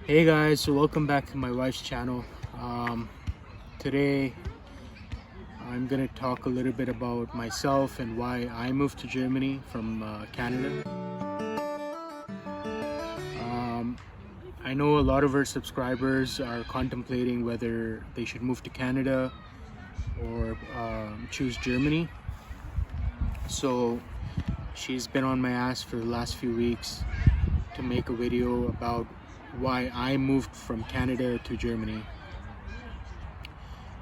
Hey guys, so welcome back to my wife's channel. Today I'm gonna talk a little bit about myself and why I moved to Germany from Canada. I know a lot of our subscribers are contemplating whether they should move to Canada or choose Germany. So she's been on my ass for the last few weeks to make a video about why I moved from Canada to Germany.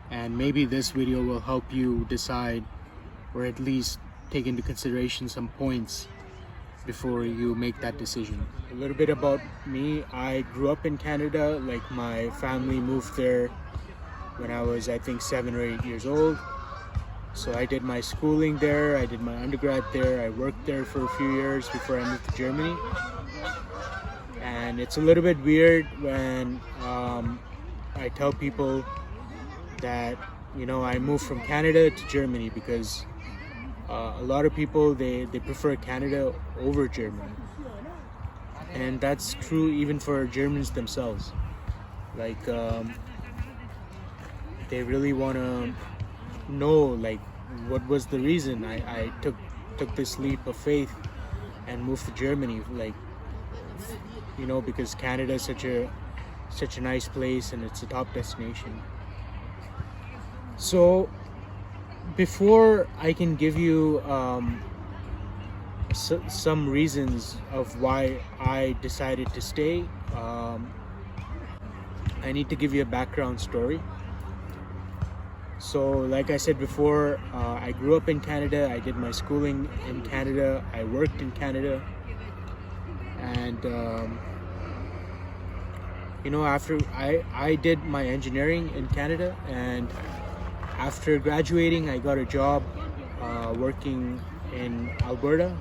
And maybe this video will help you decide, or at least take into consideration some points before you make that decision. A little bit about me. I grew up in Canada. Like, my family moved there when I was, I think, 7 or 8 years old. So I did my schooling there, I did my undergrad there, I worked there for a few years before I moved to Germany. And it's a little bit weird when I tell people that, I moved from Canada to Germany, because a lot of people, they prefer Canada over Germany. And that's true even for Germans themselves. Like, they really want to know, like, what was the reason I took this leap of faith and moved to Germany. Like, because Canada is such a nice place and it's a top destination. So before I can give you some reasons of why I decided to stay, I need to give you a background story. So like I said before, I grew up in Canada, I did my schooling in Canada, I worked in Canada. And after I did my engineering in Canada, and after graduating I got a job working in Alberta.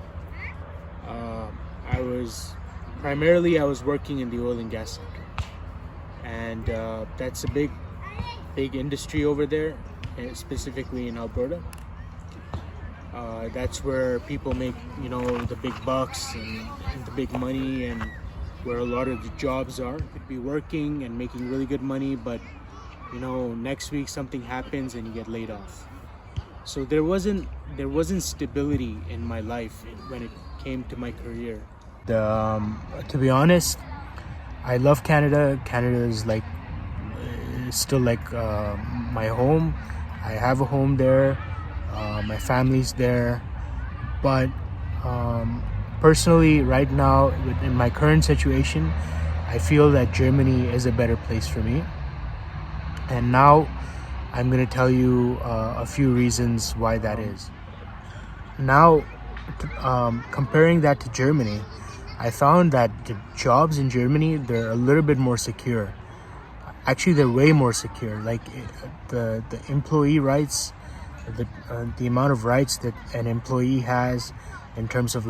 I was working in the oil and gas sector, and that's a big industry over there, specifically in Alberta. That's where people make the big bucks and the big money, and where a lot of the jobs are. You could be working and making really good money, but next week something happens and you get laid off. So there wasn't stability in my life when it came to my career. To be honest, I love Canada. Canada is still like my home. I have a home there. My family's there. But personally, right now, in my current situation, I feel that Germany is a better place for me. And now I'm going to tell you a few reasons why that is. Now, comparing that to Germany, I found that the jobs in Germany, they're a little bit more secure. Actually, they're way more secure. Like, the employee rights, the amount of rights that an employee has in terms of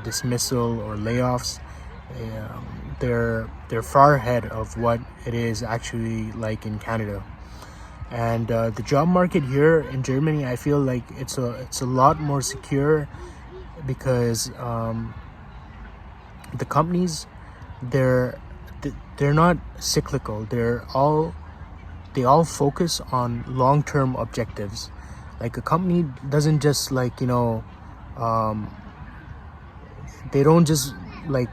dismissal or layoffs, they're far ahead of what it is actually like in Canada. And the job market here in Germany, I feel like it's a lot more secure, because the companies, they're not cyclical. They all focus on long-term objectives. Like, a company doesn't just they don't just,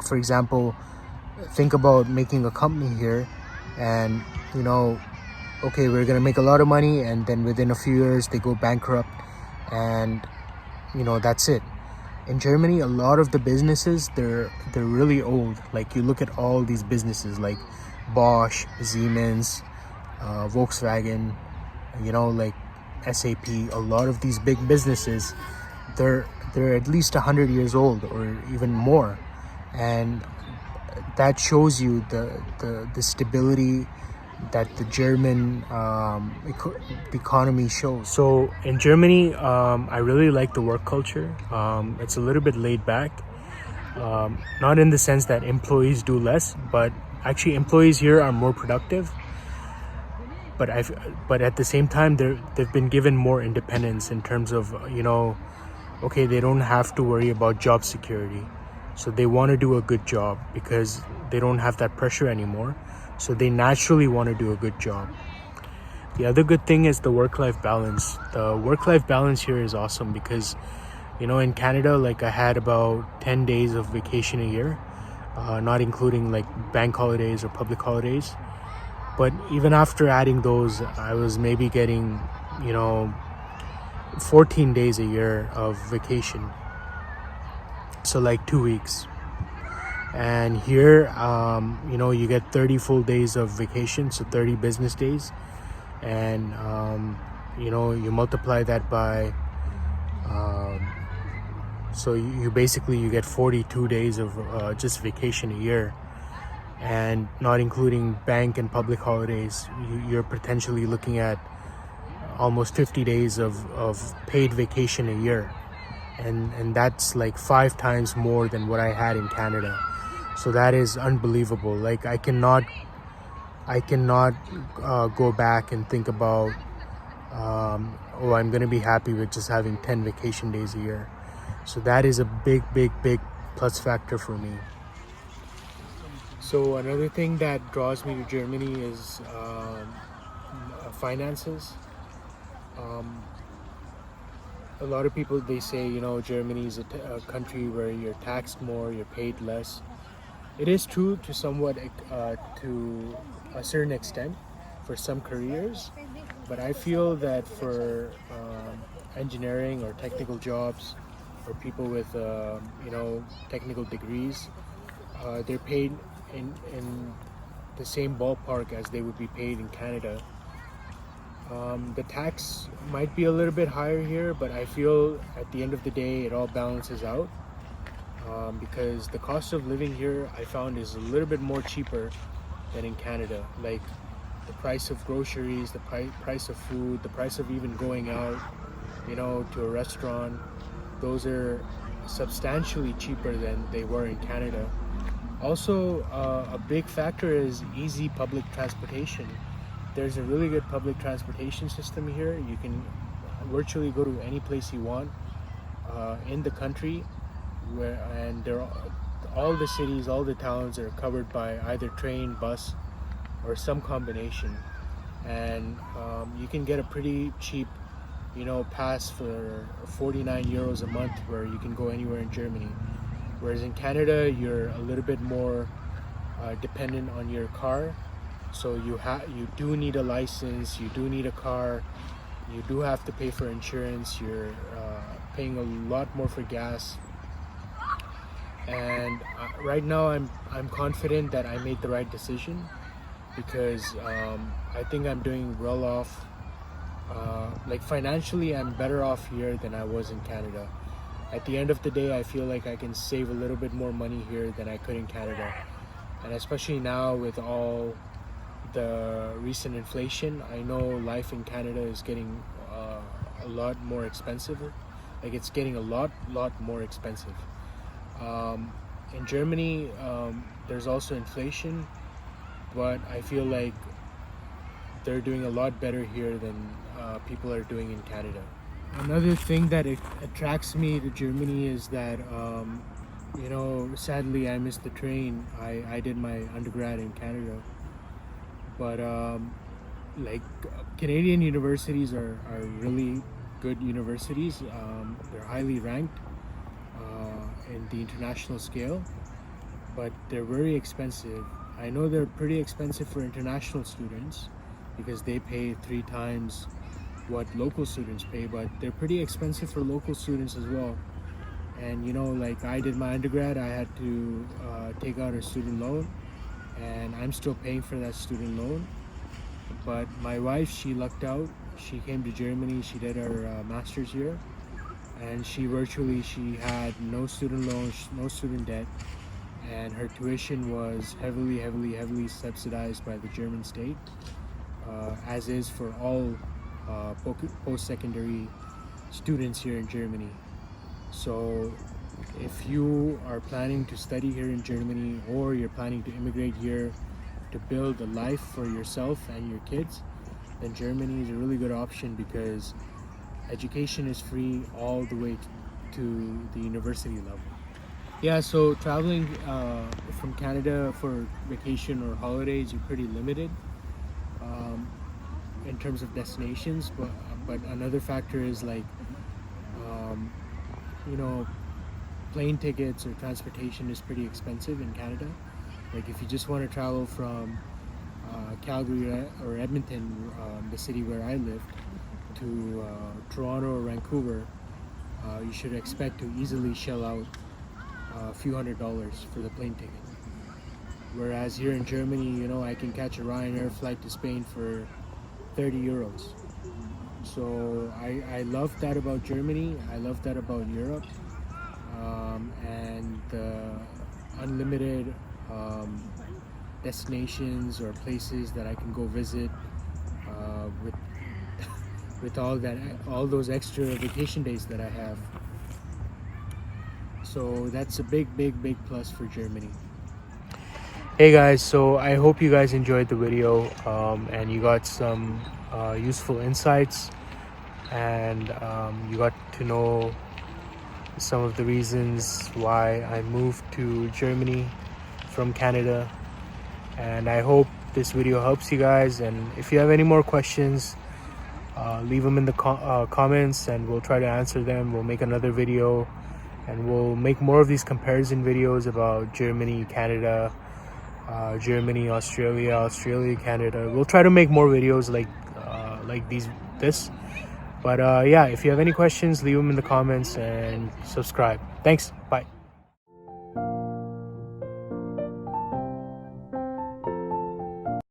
for example, think about making a company here and okay, we're gonna make a lot of money, and then within a few years they go bankrupt, and that's it. In Germany, a lot of the businesses, they're really old. Like, you look at all these businesses like Bosch, Siemens, Volkswagen, SAP. A lot of these big businesses, they're at least 100 years old or even more, and that shows you the stability that the German economy shows. So in Germany, I really like the work culture. It's a little bit laid back, not in the sense that employees do less, but actually employees here are more productive. But at the same time, they've been given more independence in terms of okay, they don't have to worry about job security. So they want to do a good job because they don't have that pressure anymore. So they naturally want to do a good job. The other good thing is the work-life balance. The work-life balance here is awesome because, in Canada, like I had about 10 days of vacation a year, not including like bank holidays or public holidays. But even after adding those, I was maybe getting, 14 days a year of vacation. So like 2 weeks. And here, you get 30 full days of vacation, so 30 business days. And, you multiply that by, so you basically, you get 42 days of just vacation a year. And not including bank and public holidays, you're potentially looking at almost 50 days of paid vacation a year. And that's like 5 times more than what I had in Canada. So that is unbelievable. Like I cannot go back and think about, I'm going to be happy with just having 10 vacation days a year. So that is a big plus factor for me. So another thing that draws me to Germany is finances. A lot of people, they say, Germany is a country where you're taxed more, you're paid less. It is true to somewhat, to a certain extent for some careers, but I feel that for engineering or technical jobs or people with, technical degrees, they're paid in the same ballpark as they would be paid in Canada. The tax might be a little bit higher here, but I feel at the end of the day it all balances out, because the cost of living here I found is a little bit more cheaper than in Canada. Like the price of groceries, the price of food, the price of even going out, to a restaurant, those are substantially cheaper than they were in Canada. Also, a big factor is easy public transportation. There's a really good public transportation system here. You can virtually go to any place you want in the country, and all the cities, all the towns are covered by either train, bus, or some combination. And you can get a pretty cheap, pass for 49 euros a month, where you can go anywhere in Germany. Whereas in Canada, you're a little bit more dependent on your car. So you do need a license, you do need a car, you do have to pay for insurance, you're paying a lot more for gas. And right now I'm confident that I made the right decision, because I think I'm doing well off. Like financially, I'm better off here than I was in Canada. At the end of the day, I feel like I can save a little bit more money here than I could in Canada. And especially now with all the recent inflation, I know life in Canada is getting a lot more expensive. Like it's getting a lot more expensive. In Germany, there's also inflation, but I feel like they're doing a lot better here than people are doing in Canada. Another thing that attracts me to Germany is that, sadly I missed the train. I did my undergrad in Canada. But like Canadian universities are really good universities. They're highly ranked in the international scale, but they're very expensive. I know they're pretty expensive for international students because they pay 3 times what local students pay, but they're pretty expensive for local students as well. And like I did my undergrad, I had to take out a student loan, and I'm still paying for that student loan. But my wife, she lucked out. She came to Germany, she did her master's here, and she had no student loans, no student debt, and her tuition was heavily subsidized by the German state, as is for all post-secondary students here in Germany. So if you are planning to study here in Germany, or you're planning to immigrate here to build a life for yourself and your kids, then Germany is a really good option, because education is free all the way to the university level. Yeah, so traveling from Canada for vacation or holidays, you're pretty limited um, in terms of destinations. But another factor is like, um, you know, plane tickets or transportation is pretty expensive in Canada. Like if you just want to travel from Calgary or Edmonton, the city where I lived, to Toronto or Vancouver, you should expect to easily shell out a few $100s for the plane ticket. Whereas here in Germany, I can catch a Ryanair flight to Spain for 30 euros. So I love that about Germany. I love that about Europe. And the unlimited destinations or places that I can go visit with with all those extra vacation days that I have. So that's a big plus for Germany. Hey guys, so I hope you guys enjoyed the video and you got some useful insights, and you got to know some of the reasons why I moved to Germany from Canada. And I hope this video helps you guys, and if you have any more questions, leave them in the comments and we'll try to answer them. We'll make another video and we'll make more of these comparison videos about Germany, Canada, Germany, Australia, Canada. We'll try to make more videos like this. But yeah, if you have any questions, leave them in the comments and subscribe. Thanks. Bye.